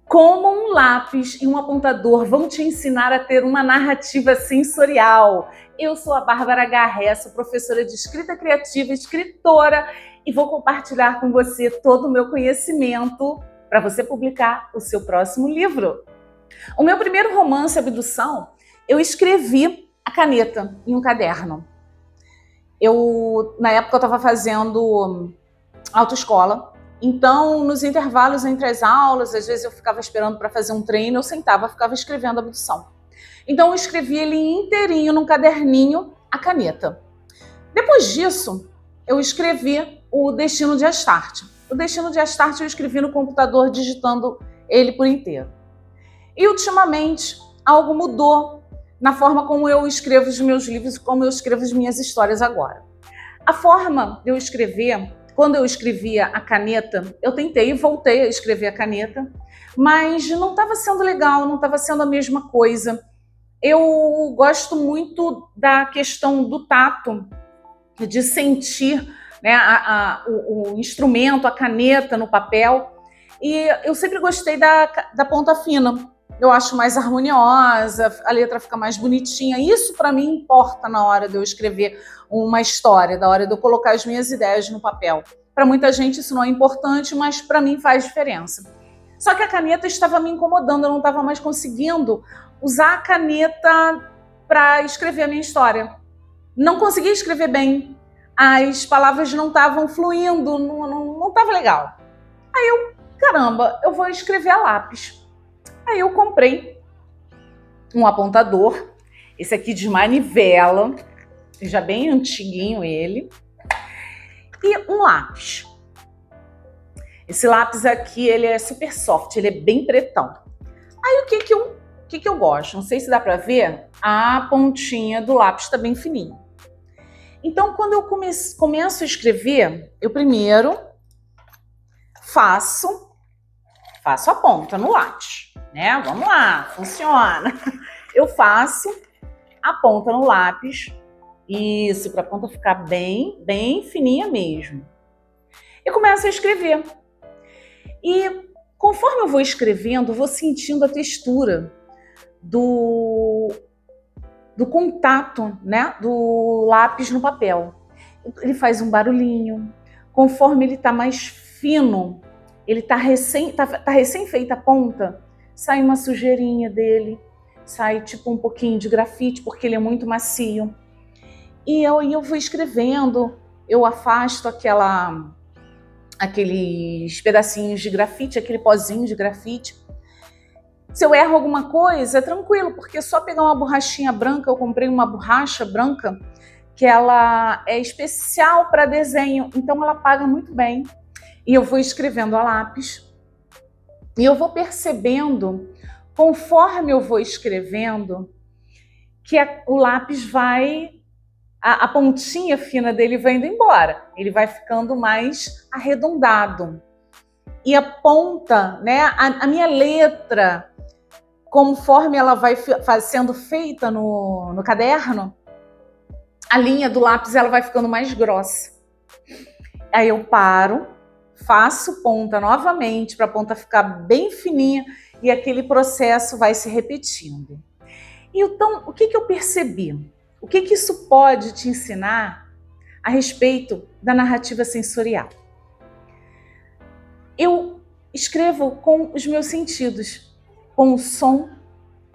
Como um lápis e um apontador vão te ensinar a ter uma narrativa sensorial. Eu sou a Bárbara Garré, sou professora de escrita criativa, escritora, e vou compartilhar com você todo o meu conhecimento para você publicar o seu próximo livro. O meu primeiro romance, Abdução, eu escrevi a caneta em um caderno. Na época eu estava fazendo autoescola. Então, nos intervalos entre as aulas, às vezes eu ficava esperando para fazer um treino, eu sentava, ficava escrevendo Abdução. Então, eu escrevi ele inteirinho num caderninho, a caneta. Depois disso, eu escrevi o Destino de Astarte. O Destino de Astarte eu escrevi no computador, digitando ele por inteiro. E, ultimamente, algo mudou na forma como eu escrevo os meus livros e como eu escrevo as minhas histórias agora. A forma de eu escrever... Quando eu escrevia a caneta, eu tentei e voltei a escrever a caneta, mas não estava sendo legal, não estava sendo a mesma coisa. Eu gosto muito da questão do tato, de sentir, né, o instrumento, a caneta no papel, e eu sempre gostei da ponta fina. Eu acho mais harmoniosa, a letra fica mais bonitinha. Isso, para mim, importa na hora de eu escrever uma história, na hora de eu colocar as minhas ideias no papel. Para muita gente isso não é importante, mas para mim faz diferença. Só que a caneta estava me incomodando, eu não estava mais conseguindo usar a caneta para escrever a minha história. Não conseguia escrever bem, as palavras não estavam fluindo, não estava legal. Aí eu, caramba, eu vou escrever a lápis. Aí eu comprei um apontador, esse aqui de manivela, já bem antiguinho ele, e um lápis. Esse lápis aqui, ele é super soft, ele é bem pretão. Aí o que eu gosto? Não sei se dá para ver, a pontinha do lápis está bem fininha. Então, quando eu começo a escrever, eu primeiro faço a ponta no lápis, né? Vamos lá, funciona. Eu faço a ponta no lápis, isso, para a ponta ficar bem fininha mesmo. Eu começo a escrever. E conforme eu vou escrevendo, eu vou sentindo a textura do contato, né, do lápis no papel. Ele faz um barulhinho. Conforme ele está mais fino, ele tá recém feita a ponta, sai uma sujeirinha dele, sai tipo um pouquinho de grafite, porque ele é muito macio. E eu vou escrevendo, eu afasto aqueles pedacinhos de grafite, aquele pozinho de grafite. Se eu erro alguma coisa, é tranquilo, porque é só pegar uma borrachinha branca. Eu comprei uma borracha branca, que ela é especial para desenho, então ela apaga muito bem. E eu vou escrevendo a lápis, e eu vou percebendo, conforme eu vou escrevendo, que o lápis vai, a pontinha fina dele vai indo embora, ele vai ficando mais arredondado. E a ponta, né, a minha letra, conforme ela vai sendo feita no caderno, a linha do lápis ela vai ficando mais grossa. Aí eu paro, faço ponta novamente para a ponta ficar bem fininha e aquele processo vai se repetindo. Então, o que eu percebi? O que isso pode te ensinar a respeito da narrativa sensorial? Eu escrevo com os meus sentidos, com o som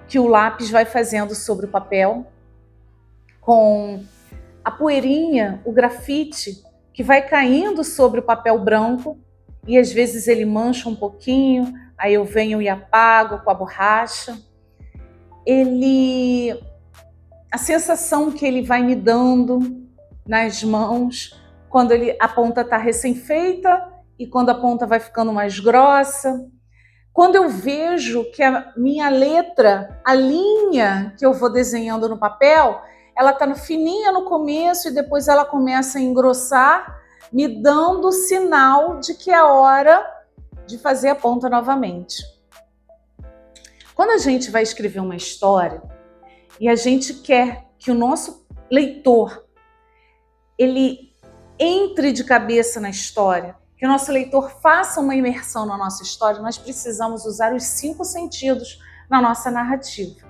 que o lápis vai fazendo sobre o papel, com a poeirinha, o grafite, que vai caindo sobre o papel branco e às vezes ele mancha um pouquinho, aí eu venho e apago com a borracha. A sensação que ele vai me dando nas mãos quando a ponta está recém-feita e quando a ponta vai ficando mais grossa. Quando eu vejo que a minha letra, a linha que eu vou desenhando no papel, ela está fininha no começo e depois ela começa a engrossar, me dando o sinal de que é hora de fazer a ponta novamente. Quando a gente vai escrever uma história e a gente quer que o nosso leitor ele entre de cabeça na história, que o nosso leitor faça uma imersão na nossa história, nós precisamos usar os 5 sentidos na nossa narrativa.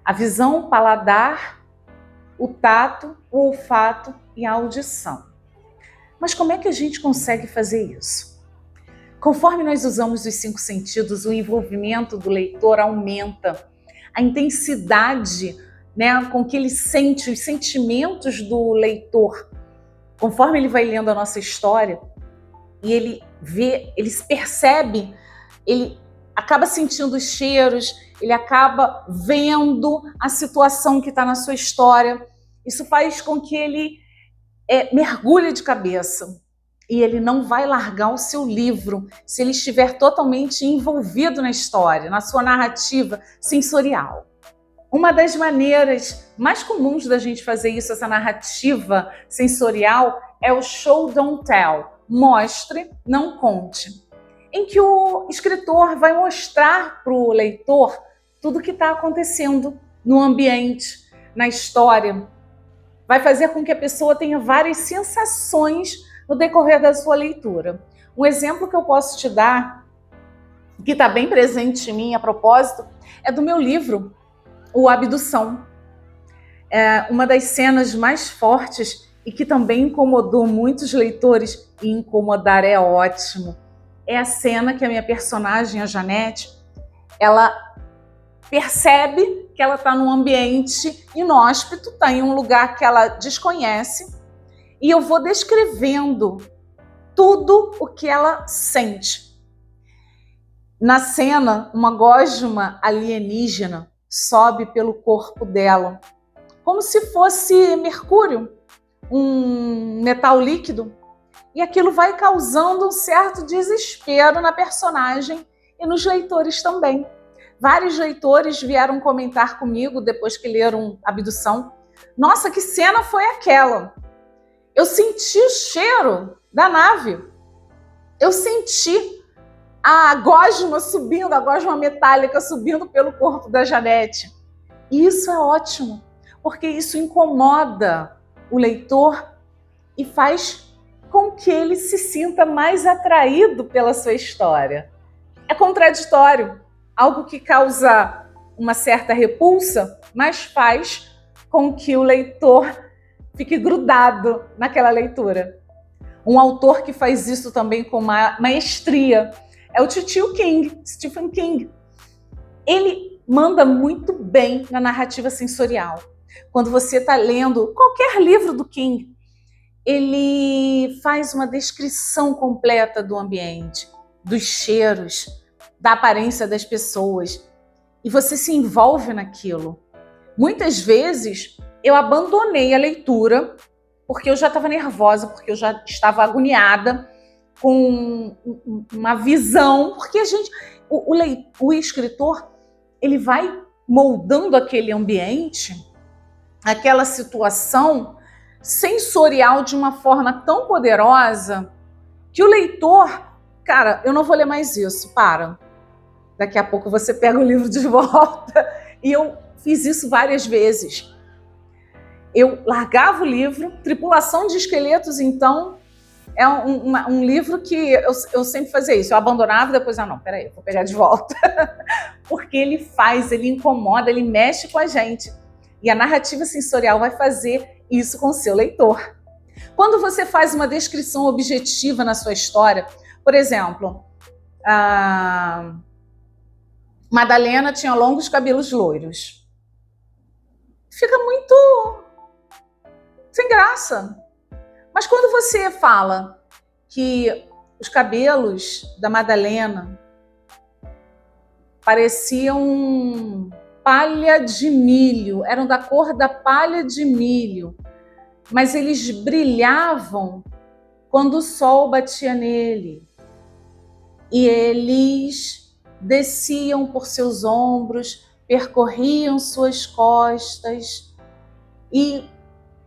A visão, o paladar, o tato, o olfato e a audição. Mas como é que a gente consegue fazer isso? Conforme nós usamos os 5 sentidos, o envolvimento do leitor aumenta, a intensidade, né, com que ele sente, os sentimentos do leitor. Conforme ele vai lendo a nossa história e ele vê, ele se percebe, ele acaba sentindo os cheiros, ele acaba vendo a situação que está na sua história. Isso faz com que ele mergulhe de cabeça. E ele não vai largar o seu livro se ele estiver totalmente envolvido na história, na sua narrativa sensorial. Uma das maneiras mais comuns da gente fazer isso, essa narrativa sensorial, é o show don't tell, mostre, não conte, em que o escritor vai mostrar para o leitor tudo o que está acontecendo no ambiente, na história. Vai fazer com que a pessoa tenha várias sensações no decorrer da sua leitura. Um exemplo que eu posso te dar, que está bem presente em mim a propósito, é do meu livro, O Abdução. É uma das cenas mais fortes e que também incomodou muitos leitores, e incomodar é ótimo. É a cena que a minha personagem, a Janete, ela percebe que ela está num ambiente inóspito, está em um lugar que ela desconhece, e eu vou descrevendo tudo o que ela sente. Na cena, uma gosma alienígena sobe pelo corpo dela, como se fosse mercúrio, um metal líquido, e aquilo vai causando um certo desespero na personagem e nos leitores também. Vários leitores vieram comentar comigo depois que leram Abdução. Nossa, que cena foi aquela? Eu senti o cheiro da nave. Eu senti a gosma subindo, a gosma metálica subindo pelo corpo da Janete. E isso é ótimo, porque isso incomoda o leitor e faz com que ele se sinta mais atraído pela sua história. É contraditório. Algo que causa uma certa repulsa, mas faz com que o leitor fique grudado naquela leitura. Um autor que faz isso também com maestria é o Tio King, Stephen King. Ele manda muito bem na narrativa sensorial. Quando você está lendo qualquer livro do King, ele faz uma descrição completa do ambiente, dos cheiros, da aparência das pessoas, e você se envolve naquilo. Muitas vezes eu abandonei a leitura porque eu já estava nervosa, porque eu já estava agoniada com uma visão, porque o escritor, ele vai moldando aquele ambiente, aquela situação sensorial de uma forma tão poderosa que o leitor, cara, eu não vou ler mais isso, para. Daqui a pouco você pega o livro de volta. E eu fiz isso várias vezes. Eu largava o livro, Tripulação de Esqueletos, então, é um livro que eu sempre fazia isso. Eu abandonava e depois, não, peraí, eu vou pegar de volta. Porque ele incomoda, ele mexe com a gente. E a narrativa sensorial vai fazer isso com o seu leitor. Quando você faz uma descrição objetiva na sua história, por exemplo, a Madalena tinha longos cabelos loiros. Fica muito sem graça. Mas quando você fala que os cabelos da Madalena pareciam palha de milho, eram da cor da palha de milho, mas eles brilhavam quando o sol batia nele. E eles desciam por seus ombros, percorriam suas costas e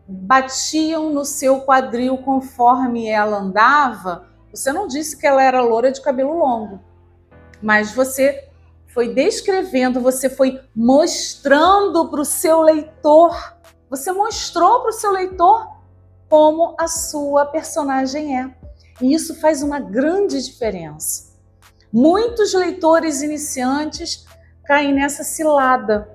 batiam no seu quadril conforme ela andava. Você não disse que ela era loura de cabelo longo, mas você foi descrevendo, você foi mostrando para o seu leitor, você mostrou para o seu leitor como a sua personagem é. E isso faz uma grande diferença. Muitos leitores iniciantes caem nessa cilada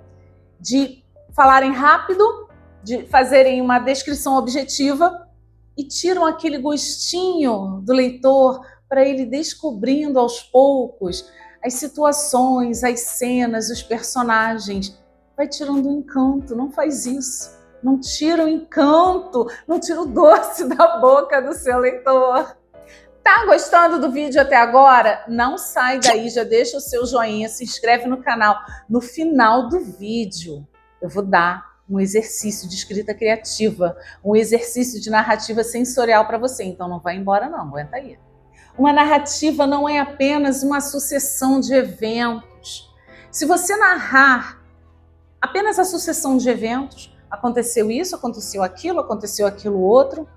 de falarem rápido, de fazerem uma descrição objetiva e tiram aquele gostinho do leitor para ele descobrindo aos poucos as situações, as cenas, os personagens. Vai tirando o encanto, não faz isso. Não tira o encanto, não tira o doce da boca do seu leitor. Tá gostando do vídeo até agora? Não sai daí, já deixa o seu joinha, se inscreve no canal. No final do vídeo, eu vou dar um exercício de escrita criativa, um exercício de narrativa sensorial para você. Então não vai embora não, aguenta aí. Uma narrativa não é apenas uma sucessão de eventos. Se você narrar apenas a sucessão de eventos, aconteceu isso, aconteceu aquilo outro,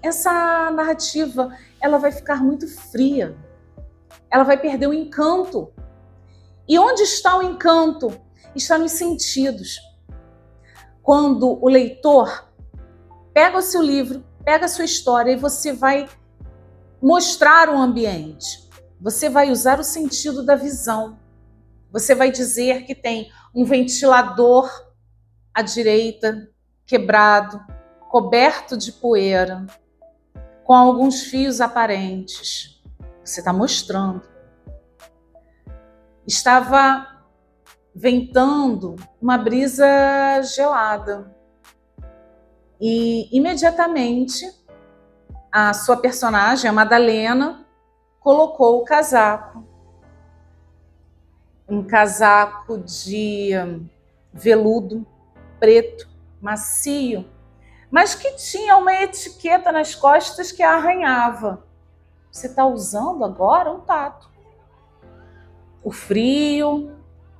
essa narrativa ela vai ficar muito fria, ela vai perder o encanto. E onde está o encanto? Está nos sentidos. Quando o leitor pega o seu livro, pega a sua história e você vai mostrar o ambiente, você vai usar o sentido da visão. Você vai dizer que tem um ventilador à direita, quebrado, coberto de poeira, com alguns fios aparentes. Você está mostrando. Estava ventando uma brisa gelada. E imediatamente a sua personagem, a Madalena, colocou o casaco. Um casaco de veludo preto, macio, mas que tinha uma etiqueta nas costas que a arranhava. Você está usando agora um tato. O frio,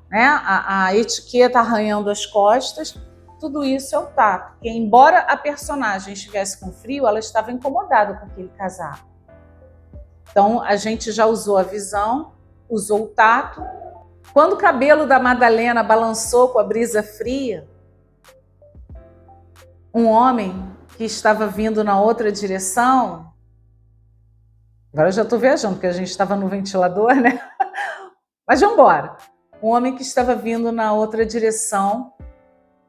né? a etiqueta arranhando as costas, tudo isso é o tato. Porque, embora a personagem estivesse com frio, ela estava incomodada com aquele casaco. Então, a gente já usou a visão, usou o tato. Quando o cabelo da Madalena balançou com a brisa fria, um homem que estava vindo na outra direção, agora eu já estou viajando, porque a gente estava no ventilador, né? Mas vamos embora. Um homem que estava vindo na outra direção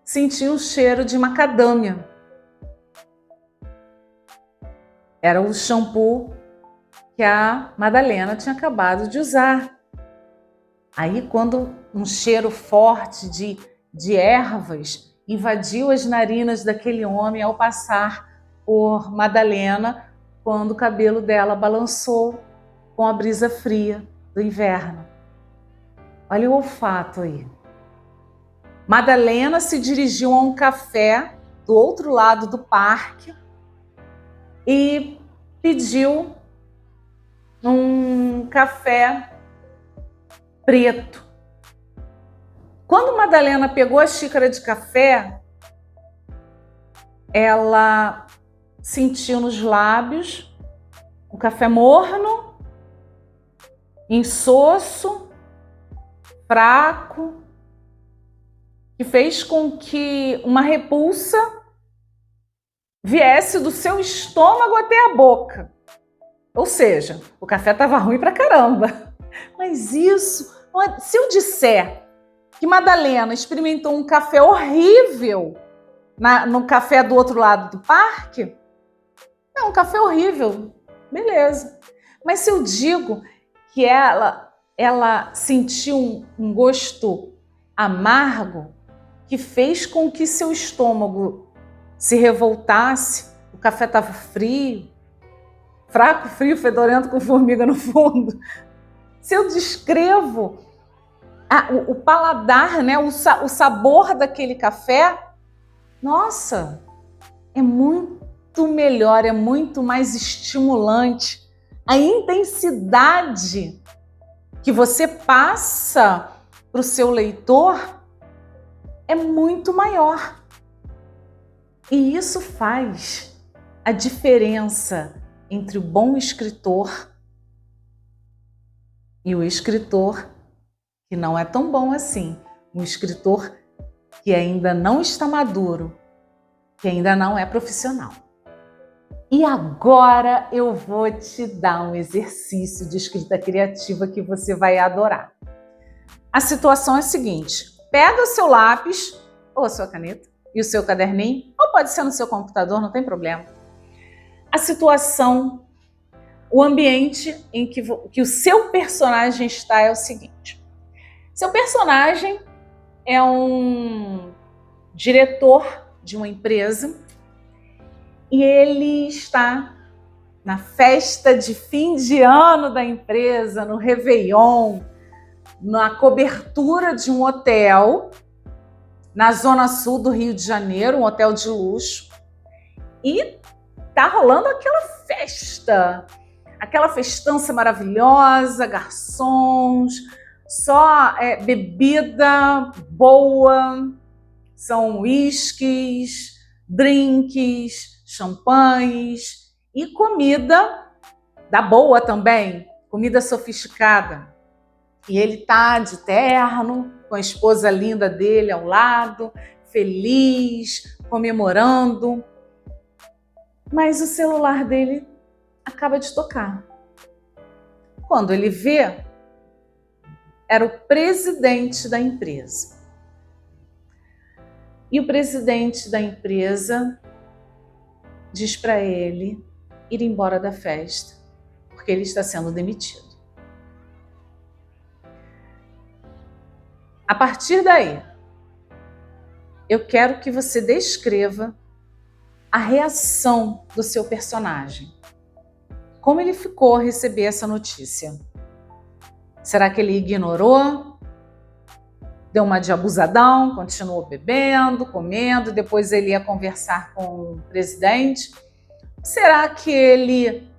sentiu um cheiro de macadâmia. Era o shampoo que a Madalena tinha acabado de usar. Aí, quando um cheiro forte de ervas invadiu as narinas daquele homem ao passar por Madalena, quando o cabelo dela balançou com a brisa fria do inverno. Olha o olfato aí. Madalena se dirigiu a um café do outro lado do parque e pediu um café preto. Quando Madalena pegou a xícara de café, ela sentiu nos lábios o café morno, insosso, fraco, que fez com que uma repulsa viesse do seu estômago até a boca. Ou seja, o café estava ruim pra caramba. Mas isso, se eu disser que Madalena experimentou um café horrível no café do outro lado do parque, é um café horrível, beleza. Mas se eu digo que ela sentiu um gosto amargo que fez com que seu estômago se revoltasse, o café estava frio, fraco, frio, fedorento, com formiga no fundo. Se eu descrevo o paladar, né, o sabor daquele café, nossa, é muito melhor, é muito mais estimulante. A intensidade que você passa para o seu leitor é muito maior. E isso faz a diferença entre o bom escritor e o escritor que não é tão bom assim. Um escritor que ainda não está maduro, que ainda não é profissional. E agora eu vou te dar um exercício de escrita criativa que você vai adorar. A situação é a seguinte: pega o seu lápis ou a sua caneta e o seu caderninho, ou pode ser no seu computador, não tem problema. A situação, o ambiente em que o seu personagem está é o seguinte: seu personagem é um diretor de uma empresa e ele está na festa de fim de ano da empresa, no Réveillon, na cobertura de um hotel na zona sul do Rio de Janeiro, um hotel de luxo, e tá rolando aquela festança maravilhosa, garçons, só bebida boa, são uísques, drinks, champanhes e comida da boa também, comida sofisticada. E ele tá de terno, com a esposa linda dele ao lado, feliz, comemorando. Mas o celular dele acaba de tocar. Quando ele vê, era o presidente da empresa. E o presidente da empresa diz para ele ir embora da festa, porque ele está sendo demitido. A partir daí, eu quero que você descreva a reação do seu personagem. Como ele ficou ao receber essa notícia? Será que ele ignorou? Deu uma de abusadão, continuou bebendo, comendo, depois ele ia conversar com o presidente? Será que ele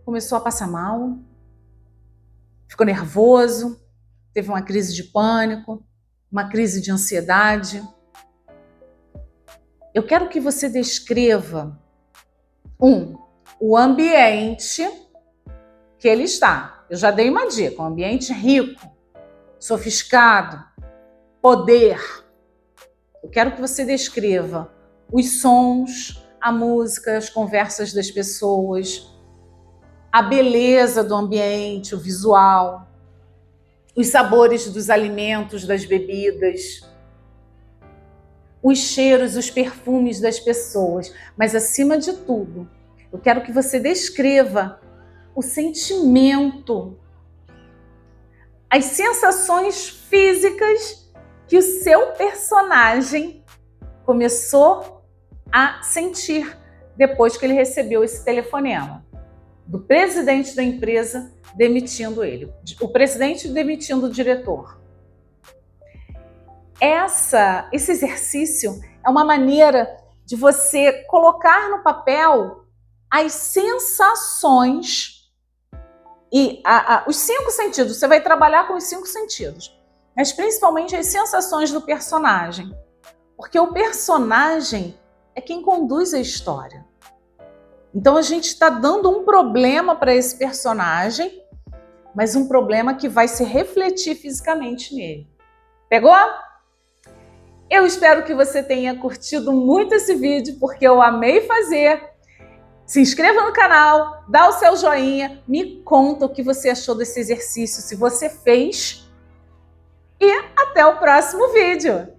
começou a passar mal? Ficou nervoso? Teve uma crise de pânico? Uma crise de ansiedade? Eu quero que você descreva o ambiente que ele está. Eu já dei uma dica, um ambiente rico, sofisticado, poder. Eu quero que você descreva os sons, a música, as conversas das pessoas, a beleza do ambiente, o visual, os sabores dos alimentos, das bebidas, os cheiros, os perfumes das pessoas. Mas, acima de tudo, eu quero que você descreva o sentimento, as sensações físicas que o seu personagem começou a sentir depois que ele recebeu esse telefonema do presidente da empresa demitindo ele, o presidente demitindo o diretor. Esse exercício é uma maneira de você colocar no papel as sensações e os 5 sentidos. Você vai trabalhar com os 5 sentidos, mas principalmente as sensações do personagem, porque o personagem é quem conduz a história. Então a gente está dando um problema para esse personagem, mas um problema que vai se refletir fisicamente nele. Pegou? Eu espero que você tenha curtido muito esse vídeo, porque eu amei fazer. Se inscreva no canal, dá o seu joinha, me conta o que você achou desse exercício, se você fez. E até o próximo vídeo!